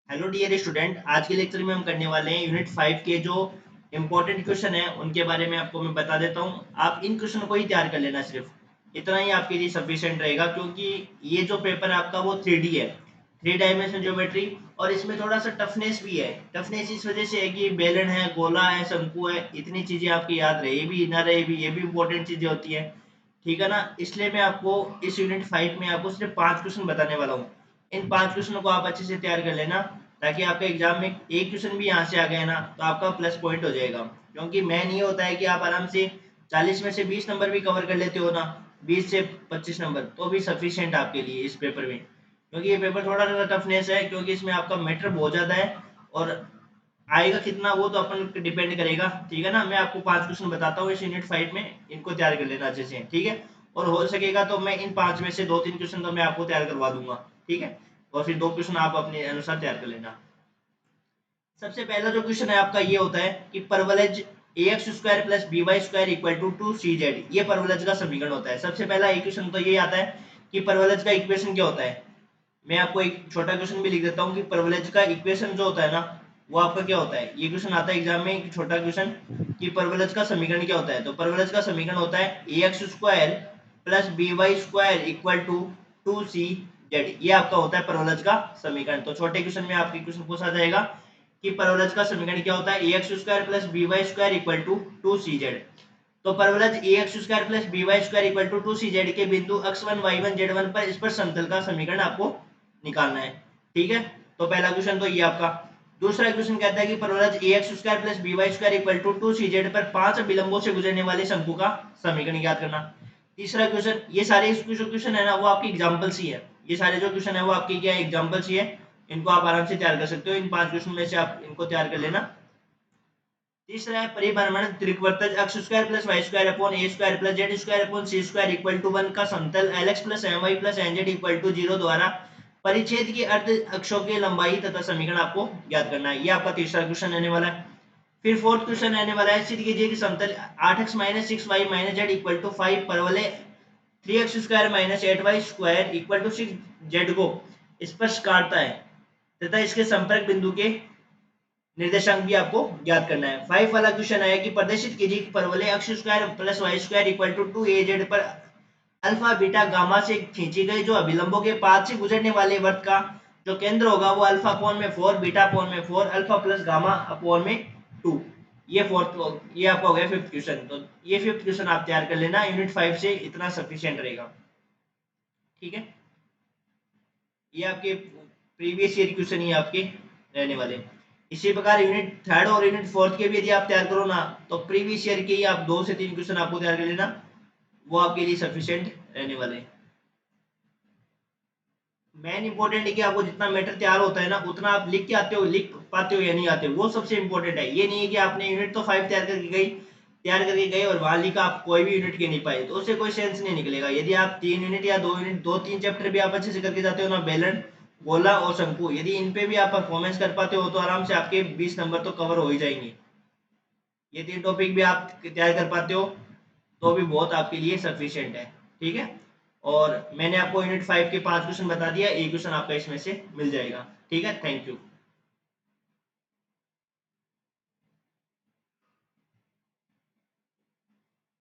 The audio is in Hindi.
हेलो डियर स्टूडेंट, आज के लेक्चर में हम करने वाले हैं यूनिट 5 के जो इम्पोर्टेंट क्वेश्चन है उनके बारे में आपको मैं बता देता हूँ। आप इन क्वेश्चन को ही तैयार कर लेना, सिर्फ इतना ही आपके लिए सफिशिएंट रहेगा, क्योंकि ये जो पेपर है आपका वो 3D है, 3 डायमेंशन ज्योमेट्री। और इसमें थोड़ा सा टफनेस भी है। टफनेस इस वजह से है कि बेलन है, गोला है, शंकु है, इतनी चीजें आपकी याद रहे भी ना रहे भी, ये भी इंपॉर्टेंट चीजें होती है। ठीक है ना, इसलिए मैं आपको इस यूनिट 5 में आपको सिर्फ 5 क्वेश्चन बताने वाला हूँ। इन 5 क्वेश्चनों को आप अच्छे से तैयार कर लेना, ताकि आपके एग्जाम में एक क्वेश्चन भी यहाँ से आ गया ना तो आपका प्लस पॉइंट हो जाएगा। क्योंकि मेन ये होता है कि आप आराम से 40 में से 20 नंबर भी कवर कर लेते हो ना, 20 से 25 नंबर तो भी सफिशिएंट आपके लिए इस पेपर में। क्योंकि ये पेपर थोड़ा सा टफनेस है, क्योंकि इसमें आपका मैटर बहुत ज़्यादा है, और आएगा कितना वो तो अपन पे डिपेंड करेगा। ठीक है ना, मैं आपको 5 क्वेश्चन बताता हूँ इस यूनिट 5 में, इनको तैयार कर लेना अच्छे से। ठीक है, और हो सकेगा तो मैं इन 5 में से 2-3 क्वेश्चन तो मैं आपको तैयार करवा दूंगा। ठीक है, और फिर 2 क्वेश्चन आप अपने अनुसार तैयार कर लेना। सबसे पहला जो क्वेश्चन है आपका ये होता है कि परवलज ax² plus by² equal to 2cz, ये परवलज का समीकरण होता है। सबसे पहला एक क्वेश्चन तो ये आता है कि परवलज का इक्वेशन क्या होता है। मैं आपको एक छोटा क्वेश्चन भी लिख देता हूँ कि परवलज का इक्वेशन जो होता है ना वो आपका क्या होता है। ये क्वेश्चन आता है एग्जाम में, एक छोटा क्वेश्चन कि परवलज का समीकरण क्या होता है। तो परवलज का समीकरण होता है ax² plus by² equal to 2cz, ये आपका होता है परवलज का समीकरण। तो छोटे क्वेश्चन में आपके क्वेश्चन पूछा जाएगा कि परवलज का समीकरण क्या होता है, ax² plus by² equal to 2cz। तो परवलज ax² plus by² equal to 2cz के बिंदु x1 y1 z1 पर स्पर्श समतल का समीकरण आपको निकालना है। ठीक है, तो पहला क्वेश्चन तो ये आपका। दूसरा क्वेश्चन कहता है कि परवलज ax² plus by² equal to 2cz पर 5 अभिलंबों से गुजरने वाले शंकु का समीकरण ज्ञात करना। तीसरा क्वेश्चन, ये सारे क्वेश्चन है ना वो आपकी एग्जांपल्स ही है। ये सारे जो क्वेश्चन है वो आपकी क्या एग्जांपल्स ही है, इनको आप आराम से तैयार कर सकते हो। इन 5 क्वेश्चन में से आप इनको तैयार कर लेना। तीसरा है परिभ्रमण त्रिकवर्तज x² plus y² upon a² plus z² upon c² equal to 1 का समतल lx plus my plus nz equal to 0 द्वारा परिच्छेद की अर्ध अक्षों की लंबाई तथा समीकरण आपको ज्ञात करना है। ये आपका तीसरा क्वेश्चन रहने वाला है। फिर फोर्थ क्वेश्चन रहने वाला है, सिद्ध कीजिए कि समतल 8x minus 6y minus z equal to 5 परवलय 3x² minus 8y² equal to 6z को स्पर्श काटता है तथा इसके संपर्क बिंदु के निर्देशांक भी आपको ज्ञात करना है। 5 वाला क्वेश्चन है कि प्रदर्शित कीजिए कि परवलय x² plus y² equal to 2az पर अल्फा बीटा गामा से खींची गई जो अभिलंबों के पास से गुजरने वाले वृत्त का जो केंद्र होगा वो अल्फा अपोन में 4 बीटा अपोन में 4 अल्फा प्लस गामा अपोन में 2। ये आपका हो गया फिफ्थ क्वेश्चन। तो ये फिफ्थ क्वेश्चन आप तैयार कर लेना, यूनिट 5 से इतना सफिशिएंट रहेगा। ठीक है, ये आपके प्रीवियस ईयर क्वेश्चन ही आपके रहने वाले। इसी प्रकार यूनिट 3 और यूनिट 4 के भी यदि आप तैयार करो ना तो प्रीवियस ईयर के ही आप 2 से 3 क्वेश्चन आपको तैयार कर लेना, वो आपके लिए सफिशिएंट रहने वाले। मेन इंपॉर्टेंट है कि आपको जितना मैटर तैयार होता है ना उतना आप लिख के आते हो, लिख पाते हो या नहीं आते हो, वो सबसे इंपॉर्टेंट है। ये नहीं है कि आपने यूनिट तो 5 तैयार करके गए और वहां लिखा आप कोई भी यूनिट के नहीं पाए, तो उससे कोई सेंस नहीं निकलेगा। यदि आप 3 यूनिट या 2 यूनिट 2-3 चैप्टर भी आप अच्छे से करके जाते हो ना, बेलन गोला और शंकु, यदि इन पे भी आप परफॉर्मेंस कर पाते हो तो आराम से आपके 20 नंबर तो कवर हो ही जाएंगे। ये 3 टॉपिक भी आप तैयार कर पाते हो तो भी बहुत आपके लिए सफिशिएंट है। ठीक है, और मैंने आपको यूनिट 5 के 5 क्वेश्चन बता दिया, एक क्वेश्चन आपका इसमें से मिल जाएगा। ठीक है, थैंक यू।